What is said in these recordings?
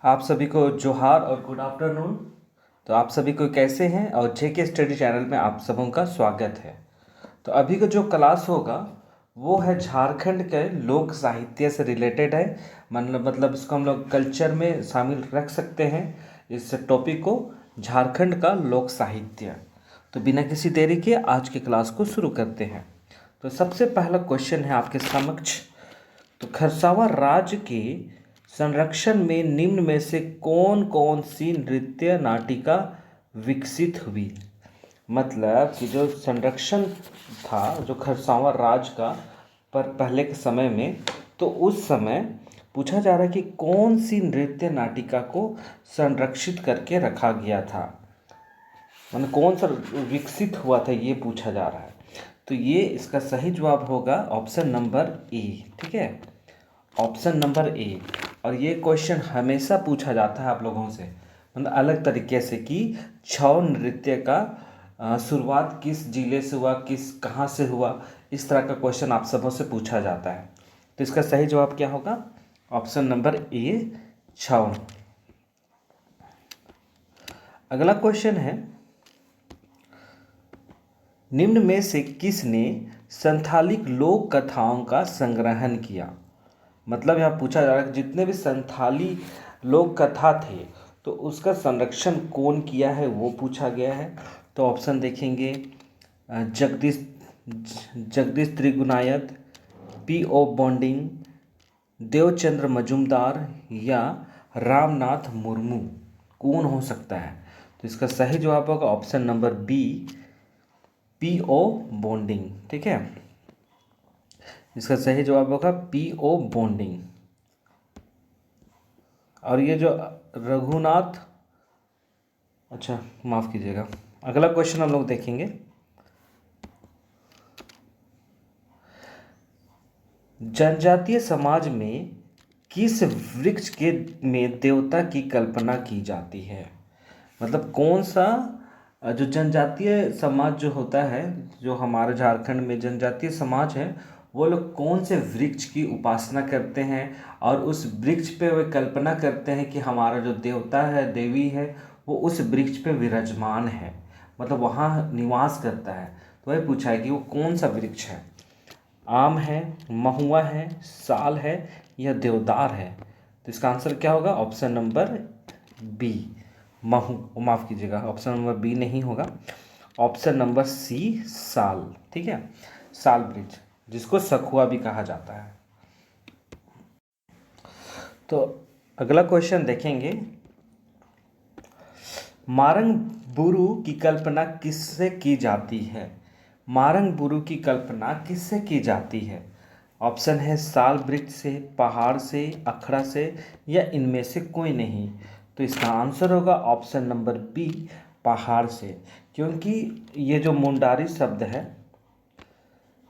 आप सभी को जोहार और गुड आफ्टरनून। तो आप सभी को कैसे हैं और जेके स्टडी चैनल में आप सबों का स्वागत है। तो अभी का जो क्लास होगा वो है झारखंड के लोक साहित्य से रिलेटेड है। मतलब इसको हम लोग कल्चर में शामिल रख सकते हैं इस टॉपिक को, झारखंड का लोक साहित्य। तो बिना किसी देरी के आज की क्लास को शुरू करते हैं। तो सबसे पहला क्वेश्चन है आपके समक्ष। तो खरसावा राज्य के संरक्षण में निम्न में से कौन कौन सी नृत्य नाटिका विकसित हुई। मतलब कि जो संरक्षण था जो खरसावा राज्य का पर पहले के समय में, तो उस समय पूछा जा रहा है कि कौन सी नृत्य नाटिका को संरक्षित करके रखा गया था, मतलब कौन सा विकसित हुआ था ये पूछा जा रहा है। तो ये इसका सही जवाब होगा ऑप्शन नंबर ए। ठीक है, ऑप्शन नंबर ए। और ये क्वेश्चन हमेशा पूछा जाता है आप लोगों से, मतलब अलग तरीके से, कि छऊ नृत्य का शुरुआत किस जिले से हुआ, किस कहाँ से हुआ, इस तरह का क्वेश्चन आप सबों से पूछा जाता है। तो इसका सही जवाब क्या होगा? ऑप्शन नंबर ए, छऊ। अगला क्वेश्चन है, निम्न में से किसने संथालिक लोक कथाओं का संग्रहण किया। मतलब यहाँ पूछा जा रहा है कि जितने भी संथाली लोक कथा थे तो उसका संरक्षण कौन किया है वो पूछा गया है। तो ऑप्शन देखेंगे, जगदीश जगदीश त्रिगुनायत, P.O. बॉन्डिंग, देवचंद्र मजुमदार या रामनाथ मुर्मू, कौन हो सकता है। तो इसका सही जवाब होगा option number B, P.O. Bonding. ठीक है, इसका सही जवाब होगा P.O. बॉन्डिंग। और ये जो रघुनाथ, अच्छा माफ़ कीजिएगा, अगला क्वेश्चन हम लोग देखेंगे। जनजातीय समाज में किस वृक्ष के में देवता की कल्पना की जाती है। मतलब कौन सा जो जनजातीय समाज जो होता है, जो हमारे झारखंड में जनजातीय समाज है, वो लोग कौन से वृक्ष की उपासना करते हैं और उस वृक्ष पे वे कल्पना करते हैं कि हमारा जो देवता है, देवी है, वो उस वृक्ष पे विराजमान है, मतलब वहाँ निवास करता है। तो वही पूछा है कि वो कौन सा वृक्ष है। आम है, महुआ है, साल है या देवदार है। तो इसका आंसर क्या होगा? ऑप्शन नंबर बी, माफ़ कीजिएगा, ऑप्शन नंबर बी नहीं होगा, ऑप्शन नंबर सी, साल। ठीक है, साल वृक्ष, जिसको सखुआ भी कहा जाता है। तो अगला क्वेश्चन देखेंगे, मारंग बुरु की कल्पना किससे की जाती है। मारंग बुरु की कल्पना किससे की जाती है। ऑप्शन है साल वृक्ष से, पहाड़ से, अखड़ा से या इनमें से कोई नहीं। तो इसका आंसर होगा ऑप्शन नंबर बी, पहाड़ से। क्योंकि ये जो मुंडारी शब्द है,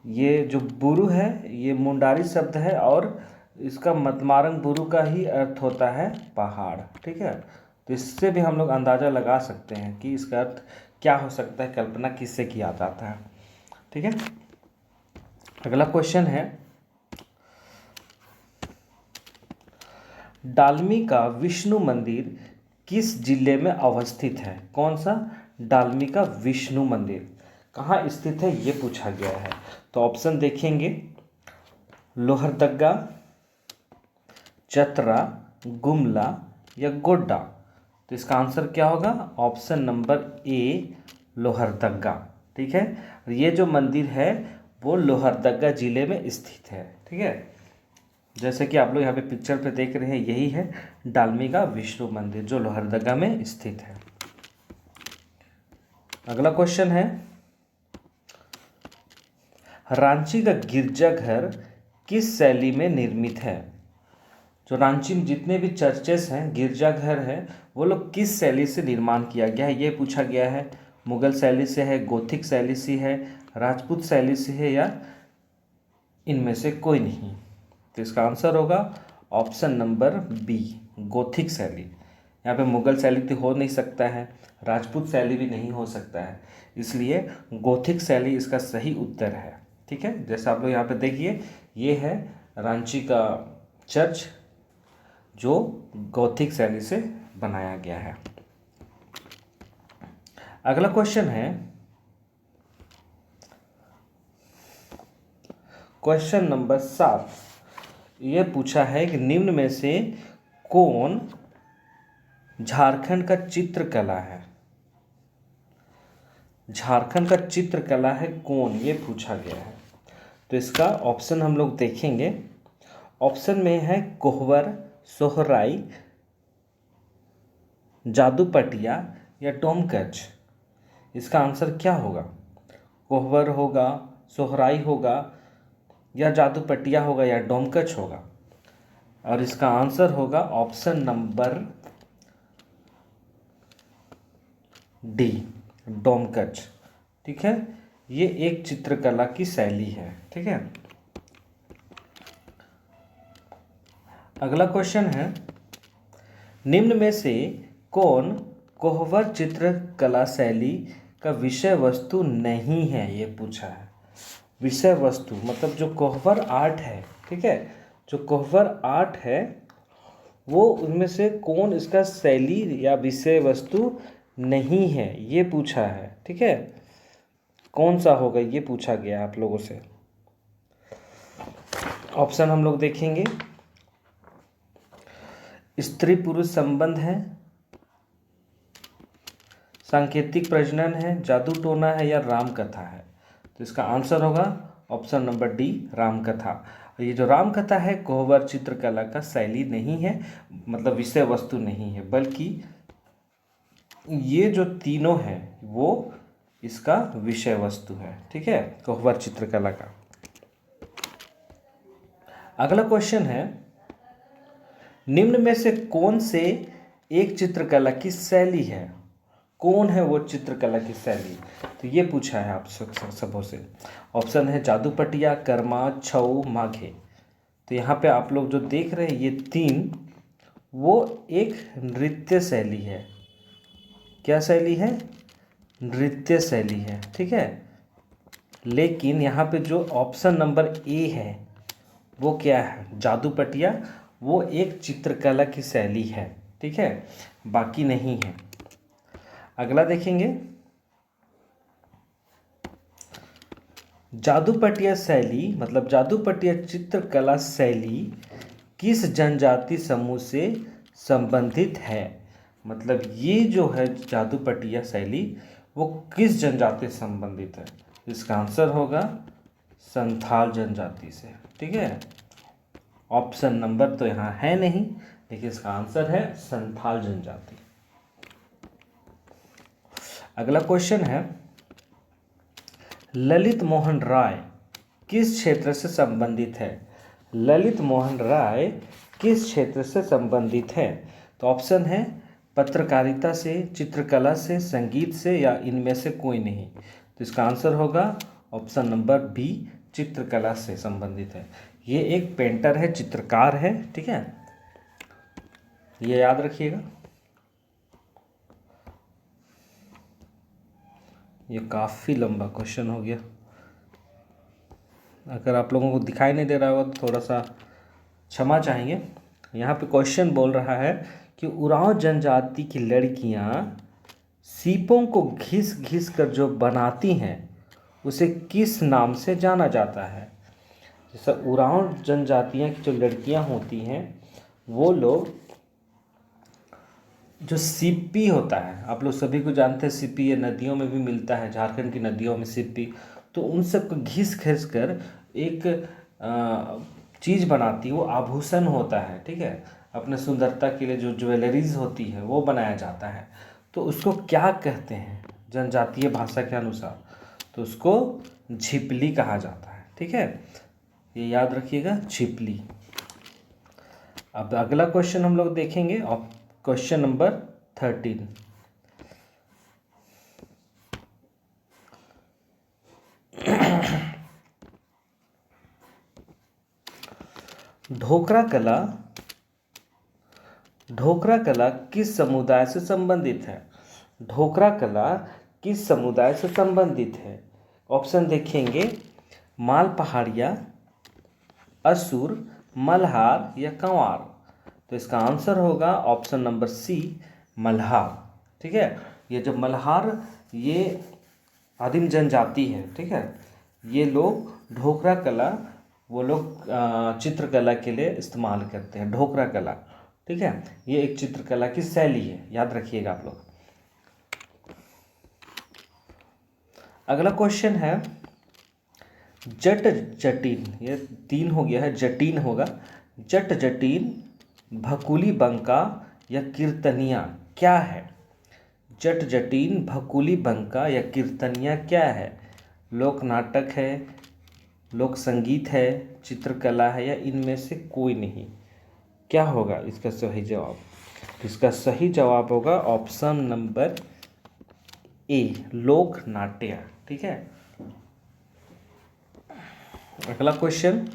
ये जो बुरु है, ये मुंडारी शब्द है और इसका मारंग बुरु का ही अर्थ होता है पहाड़। ठीक है, तो इससे भी हम लोग अंदाज़ा लगा सकते हैं कि इसका अर्थ क्या हो सकता है, कल्पना किससे किया जाता है। ठीक है, अगला क्वेश्चन है, डालमी का विष्णु मंदिर किस जिले में अवस्थित है। कौन सा? डालमी का विष्णु मंदिर कहाँ स्थित है ये पूछा गया है। तो ऑप्शन देखेंगे, लोहरदगा, चतरा, गुमला या गोड्डा। तो इसका आंसर क्या होगा? Option number A, Lohardaga. ठीक है, ये जो मंदिर है वो लोहरदगा जिले में स्थित है। ठीक है, जैसे कि आप लोग यहाँ पे पिक्चर पे देख रहे हैं, यही है डालमी का विष्णु मंदिर जो लोहरदगा में स्थित है। अगला क्वेश्चन है, रांची का गिरजाघर किस शैली में निर्मित है। जो रांची में जितने भी चर्चेस हैं, गिरजाघर हैं, वो लोग किस शैली से निर्माण किया गया है ये पूछा गया है। मुगल शैली से है, गोथिक शैली से है, राजपूत शैली से है या इनमें से कोई नहीं। तो इसका आंसर होगा ऑप्शन नंबर बी, गोथिक शैली। यहाँ पे मुगल शैली तो हो नहीं सकता है, राजपूत शैली भी नहीं हो सकता है, इसलिए गोथिक शैली इसका सही उत्तर है। ठीक है, जैसे आप लोग यहाँ पे देखिए, ये है रांची का चर्च जो गौथिक शैली से बनाया गया है। अगला क्वेश्चन है, क्वेश्चन नंबर 7। ये पूछा है कि निम्न में से कौन झारखंड का चित्रकला है? झारखंड का चित्रकला है कौन, ये पूछा गया है। तो इसका ऑप्शन हम लोग देखेंगे। ऑप्शन में है कोहबर, सोहराई, जादूपटिया या डोमकच। इसका आंसर क्या होगा? कोहबर होगा, सोहराई होगा, या जादूपटिया होगा, या डोमकच होगा? और इसका आंसर होगा ऑप्शन नंबर डी, डोमकच। ठीक है, ये एक चित्रकला की शैली है। ठीक है, अगला क्वेश्चन है, निम्न में से कौन कोहबर चित्रकला शैली का विषय वस्तु नहीं है? ये पूछा है। विषय वस्तु मतलब जो कोहबर आर्ट है, ठीक है, जो कोहबर आर्ट है वो उनमें से कौन इसका शैली या विषय वस्तु नहीं है, ये पूछा है। ठीक है, कौन सा होगा ये पूछा गया आप लोगों से। ऑप्शन हम लोग देखेंगे। स्त्री पुरुष संबंध है, सांकेतिक प्रजनन है, जादू टोना है, या राम कथा है? तो इसका आंसर होगा ऑप्शन नंबर डी, राम कथा। ये जो राम कथा है कोहबर चित्रकला का शैली नहीं है, मतलब विषय वस्तु नहीं है, बल्कि ये जो तीनों है वो इसका विषय वस्तु है। ठीक है, कोहबर चित्रकला का। अगला क्वेश्चन है, निम्न में से कौन से एक चित्रकला की शैली है? कौन है वो चित्रकला की शैली? तो ये पूछा है आप सबों से। ऑप्शन है जादूपटिया, कर्मा, छऊ, माघे। तो यहाँ पे आप लोग जो देख रहे हैं ये तीन, वो एक नृत्य शैली है। क्या शैली है? नृत्य शैली है। ठीक है, लेकिन यहाँ पे जो ऑप्शन नंबर ए है वो क्या है? जादूपटिया, वो एक चित्रकला की शैली है। ठीक है, बाकी नहीं है। अगला देखेंगे, जादूपटिया शैली मतलब जादूपटिया चित्रकला शैली किस जनजाति समूह से संबंधित है? मतलब ये जो है जादूपटिया शैली वो किस जनजाति से संबंधित है? इसका आंसर होगा संथाल जनजाति से। ठीक है, ऑप्शन नंबर तो यहाँ है नहीं, लेकिन इसका आंसर है संथाल जनजाति। अगला क्वेश्चन है, ललित मोहन राय किस क्षेत्र से संबंधित है? ललित मोहन राय किस क्षेत्र से संबंधित है? तो ऑप्शन है पत्रकारिता से, चित्रकला से, संगीत से, या इनमें से कोई नहीं। तो इसका आंसर होगा ऑप्शन नंबर बी, चित्रकला से संबंधित है। ये एक पेंटर है, चित्रकार है। ठीक है, ये याद रखिएगा। ये काफ़ी लंबा क्वेश्चन हो गया। अगर आप लोगों को दिखाई नहीं दे रहा होगा तो थोड़ा सा क्षमा चाहेंगे। यहाँ पे क्वेश्चन बोल रहा है कि उरांव जनजाति की लड़कियाँ सीपों को घिस घिस कर जो बनाती हैं उसे किस नाम से जाना जाता है? जैसा उरांव जनजातियाँ की जो लड़कियाँ होती हैं वो लोग, जो सिप्पी होता है, आप लोग सभी को जानते हैं सिप्पी, ये नदियों में भी मिलता है, झारखंड की नदियों में सिप्पी। तो उन सबको घिस घिस कर एक चीज़ बनाती, वो आभूषण होता है। ठीक है, अपने सुंदरता के लिए जो ज्वेलरीज होती है वो बनाया जाता है। तो उसको क्या कहते हैं जनजातीय भाषा के अनुसार? तो उसको झिपली कहा जाता है। ठीक है, ये याद रखिएगा, झिपली। अब अगला क्वेश्चन हम लोग देखेंगे, क्वेश्चन नंबर 13। ढोकरा कला, ढोकरा कला किस समुदाय से संबंधित है? ढोकरा कला किस समुदाय से संबंधित है? ऑप्शन देखेंगे, माल पहाड़िया, असुर, मल्हार, या कंवार। तो इसका आंसर होगा ऑप्शन नंबर सी, मल्हार। ठीक है, ये जब मल्हार ये आदिम जनजाति है, ठीक है, ये लोग ढोकरा कला, वो लोग चित्रकला के लिए इस्तेमाल करते हैं ढोकरा कला। ठीक है, ये एक चित्रकला की शैली है, याद रखिएगा आप लोग। अगला क्वेश्चन है जट जटिन, ये 3 हो गया है, जटिन होगा। जट जटिन, भकुली बंका या कीर्तनिया क्या है? जट जटिन, भकुली बंका या कीर्तनिया क्या है? लोक नाटक है, लोक संगीत है, चित्रकला है, या इनमें से कोई नहीं? क्या होगा इसका सही जवाब? इसका सही जवाब होगा ऑप्शन नंबर ए, लोक नाट्य। ठीक है, अगला क्वेश्चन,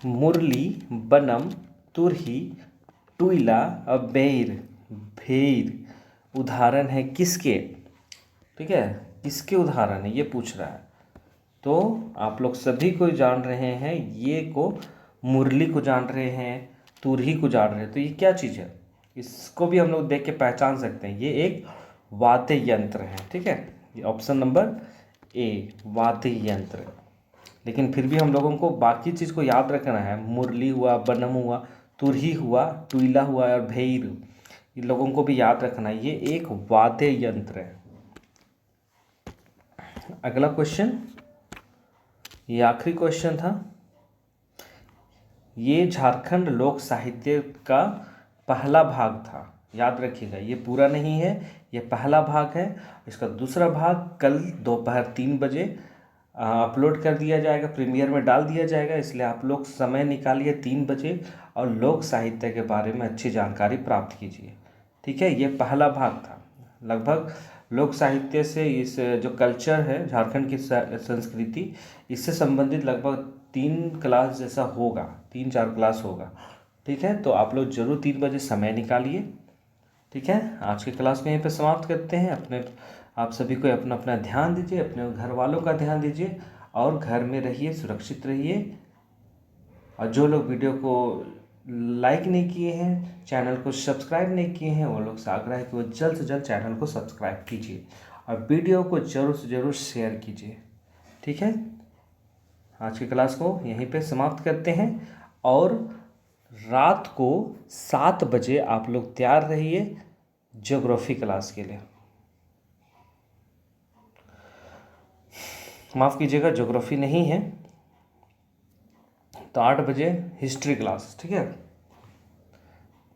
मुरली, बनम, तुरही, टुइला और बेर, भेर उदाहरण है किसके? ठीक है, किसके उदाहरण है ये पूछ रहा है। तो आप लोग सभी को जान रहे हैं, ये को मुरली को जान रहे हैं, तुरही को जान रहे हैं, तो ये क्या चीज़ है? इसको भी हम लोग देख के पहचान सकते हैं, ये एक वाद्य यंत्र है। ठीक है, ये ऑप्शन नंबर ए, वाद्य यंत्र। लेकिन फिर भी हम लोगों को बाकी चीज़ को याद रखना है, मुरली हुआ, बनम हुआ, तुरही हुआ, टुइला हुआ और भेर, इन लोगों को भी याद रखना है, ये एक वाद्य यंत्र है। अगला क्वेश्चन, ये आखिरी क्वेश्चन था। ये झारखंड लोक साहित्य का पहला भाग था, याद रखिएगा, ये पूरा नहीं है, ये पहला भाग है। इसका दूसरा भाग कल दोपहर 3 बजे अपलोड कर दिया जाएगा, प्रीमियर में डाल दिया जाएगा, इसलिए आप लोग समय निकालिए 3 बजे और लोक साहित्य के बारे में अच्छी जानकारी प्राप्त कीजिए। ठीक है, ये पहला भाग था। लगभग लोक साहित्य से इस जो कल्चर है झारखंड की संस्कृति, इससे संबंधित लगभग 3 क्लास जैसा होगा, 3-4 क्लास होगा। ठीक है, तो आप लोग जरूर 3 बजे समय निकालिए। ठीक है, आज की क्लास को यहीं पे समाप्त करते हैं। आप सभी को अपना अपना ध्यान दीजिए, अपने घर वालों का ध्यान दीजिए और घर में रहिए, सुरक्षित रहिए। और जो लोग वीडियो को लाइक नहीं किए हैं, चैनल को सब्सक्राइब नहीं किए हैं, वो लोग से आग्रह है कि वो जल्द से जल्द चैनल को सब्सक्राइब कीजिए और वीडियो को ज़रूर से ज़रूर शेयर कीजिए। ठीक है, आज की क्लास को यहीं पे समाप्त करते हैं और रात को 7 बजे आप लोग तैयार रहिए ज्योग्राफी क्लास के लिए। माफ़ कीजिएगा, ज्योग्राफी नहीं है, तो 8 बजे हिस्ट्री क्लास। ठीक है,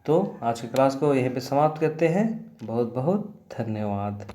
तो आज की क्लास को यहीं पे समाप्त करते हैं। बहुत बहुत धन्यवाद।